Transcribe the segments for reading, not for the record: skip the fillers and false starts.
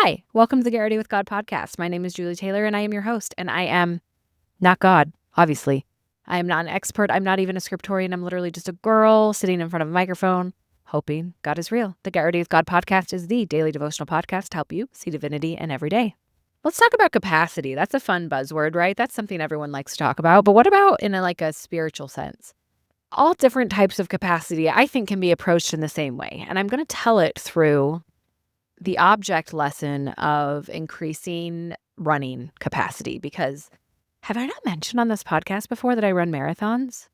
Hi, welcome to the Get Ready with God podcast. My name is Julie Taylor and I am your host, and I am not God, obviously. I am not an expert. I'm not even a scriptorian. I'm literally just a girl sitting in front of a microphone, hoping God is real. The Get Ready with God podcast is the daily devotional podcast to help you see divinity in every day. Let's talk about capacity. That's a fun buzzword, right? That's something everyone likes to talk about. But what about in a spiritual sense? All different types of capacity, I think, can be approached in the same way. And I'm going to tell it through the object lesson of increasing running capacity, because have I not mentioned on this podcast before that I run marathons?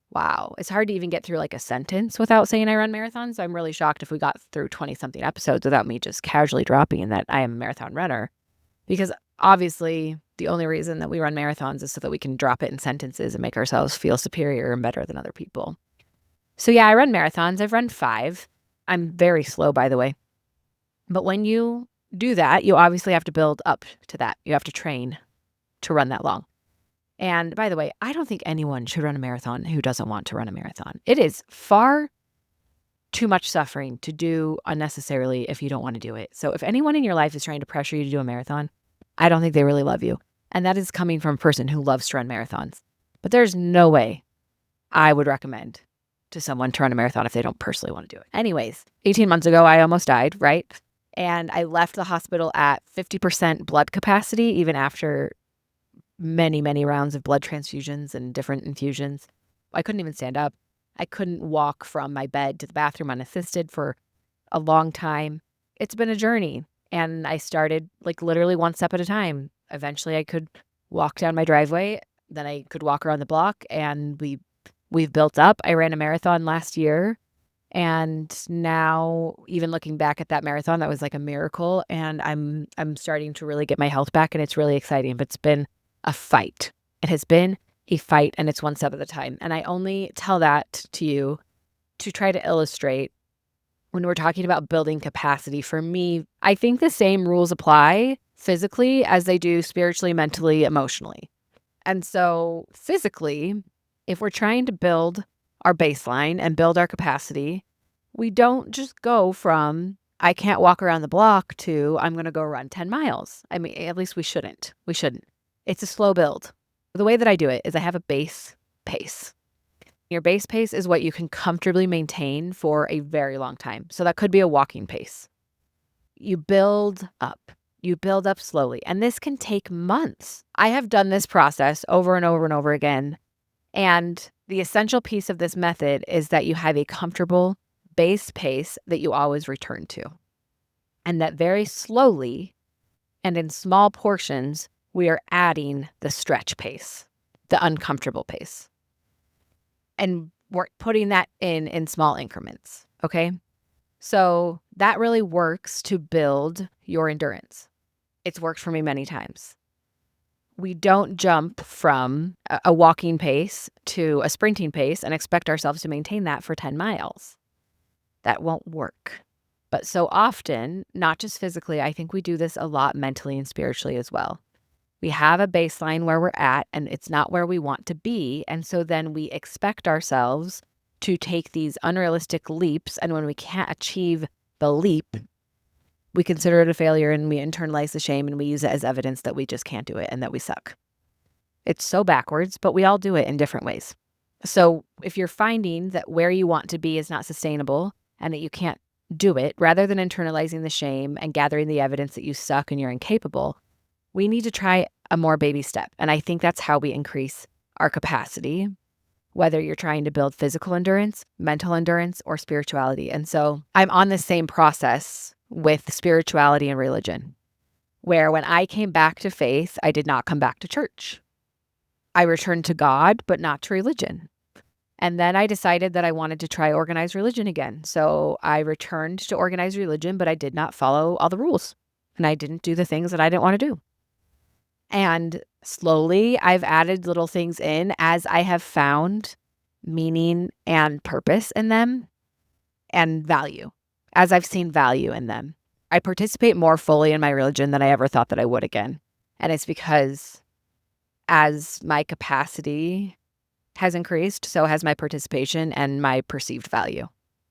Wow. It's hard to even get through like a sentence without saying I run marathons. So I'm really shocked if we got through 20 something episodes without me just casually dropping that I am a marathon runner, because obviously the only reason that we run marathons is so that we can drop it in sentences and make ourselves feel superior and better than other people. So yeah, I run marathons. I've run 5. I'm very slow, by the way. But when you do that, you obviously have to build up to that. You have to train to run that long. And by the way, I don't think anyone should run a marathon who doesn't want to run a marathon. It is far too much suffering to do unnecessarily if you don't want to do it. So if anyone in your life is trying to pressure you to do a marathon, I don't think they really love you. And that is coming from a person who loves to run marathons. But there's no way I would recommend to someone to run a marathon if they don't personally want to do it. Anyways, 18 months ago, I almost died, right? And I left the hospital at 50% blood capacity, even after many, many rounds of blood transfusions and different infusions. I couldn't even stand up. I couldn't walk from my bed to the bathroom unassisted for a long time. It's been a journey. And I started like literally one step at a time. Eventually I could walk down my driveway. Then I could walk around the block, and we've built up. I ran a marathon last year. And now, even looking back at that marathon, that was like a miracle. And I'm starting to really get my health back, and it's really exciting. But it's been a fight. It has been a fight, and it's one step at a time. And I only tell that to you to try to illustrate when we're talking about building capacity. For me, I think the same rules apply physically as they do spiritually, mentally, emotionally. And so physically, if we're trying to build our baseline and build our capacity, we don't just go from I can't walk around the block to I'm going to go run 10 miles. I mean, at least we shouldn't. We shouldn't. It's a slow build. The way that I do it is I have a base pace. Your base pace is what you can comfortably maintain for a very long time. So that could be a walking pace. You build up. You build up slowly. And this can take months. I have done this process over and over and over again. And the essential piece of this method is that you have a comfortable base pace that you always return to. And that very slowly and in small portions, we are adding the stretch pace, the uncomfortable pace. And we're putting that in small increments, okay? So that really works to build your endurance. It's worked for me many times. We don't jump from a walking pace to a sprinting pace and expect ourselves to maintain that for 10 miles. That won't work. But so often, not just physically, I think we do this a lot mentally and spiritually as well. We have a baseline where we're at, and it's not where we want to be. And so then we expect ourselves to take these unrealistic leaps. And when we can't achieve the leap, we consider it a failure, and we internalize the shame, and we use it as evidence that we just can't do it and that we suck. It's so backwards, but we all do it in different ways. So if you're finding that where you want to be is not sustainable and that you can't do it, rather than internalizing the shame and gathering the evidence that you suck and you're incapable, we need to try a more baby step. And I think that's how we increase our capacity, whether you're trying to build physical endurance, mental endurance, or spirituality. And so I'm on the same process with spirituality and religion, where when I came back to faith, I did not come back to church. I returned to God, but not to religion. And then I decided that I wanted to try organized religion again. So I returned to organized religion, but I did not follow all the rules. And I didn't do the things that I didn't want to do. And slowly I've added little things in as I have found meaning and purpose in them and value. As I've seen value in them, I participate more fully in my religion than I ever thought that I would again. And it's because as my capacity has increased, so has my participation and my perceived value.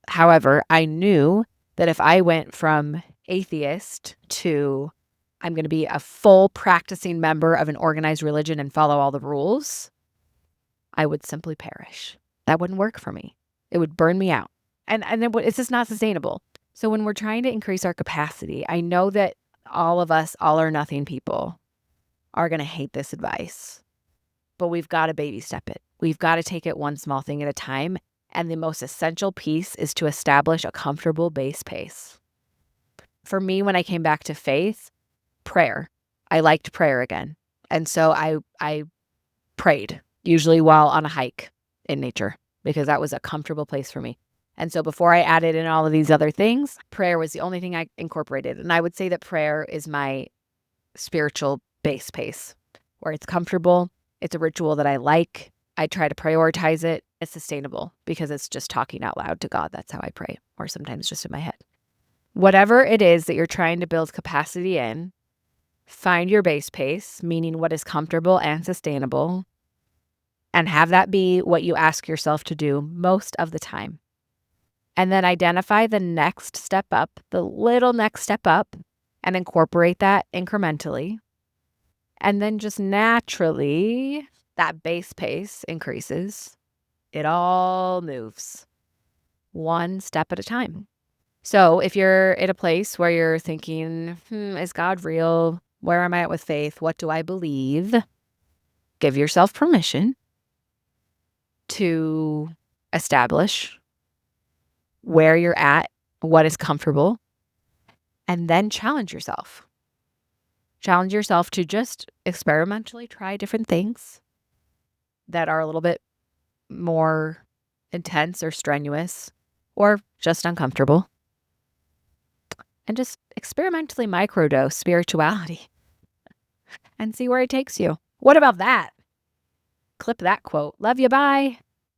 However, I knew that if I went from atheist to I'm going to be a full practicing member of an organized religion and follow all the rules, I would simply perish. That wouldn't work for me. It would burn me out. And then it's just not sustainable. So when we're trying to increase our capacity, I know that all of us, all or nothing people, are going to hate this advice. But we've got to baby step it. We've got to take it one small thing at a time. And the most essential piece is to establish a comfortable base pace. For me, when I came back to faith, prayer. I liked prayer again. And so I prayed, usually while on a hike in nature, because that was a comfortable place for me. And so before I added in all of these other things, prayer was the only thing I incorporated. And I would say that prayer is my spiritual base pace, where it's comfortable. It's a ritual that I like. I try to prioritize it. It's sustainable because it's just talking out loud to God. That's how I pray, or sometimes just in my head. Whatever it is that you're trying to build capacity in, find your base pace, meaning what is comfortable and sustainable, and have that be what you ask yourself to do most of the time. And then identify the next step up, the little next step up, and incorporate that incrementally. And then just naturally, that base pace increases. It all moves one step at a time. So if you're in a place where you're thinking, is God real? Where am I at with faith? What do I believe? Give yourself permission to establish where you're at, what is comfortable, and then challenge yourself. Challenge yourself to just experimentally try different things that are a little bit more intense or strenuous or just uncomfortable. And just experimentally microdose spirituality and see where it takes you. What about that? Clip that quote. Love you. Bye.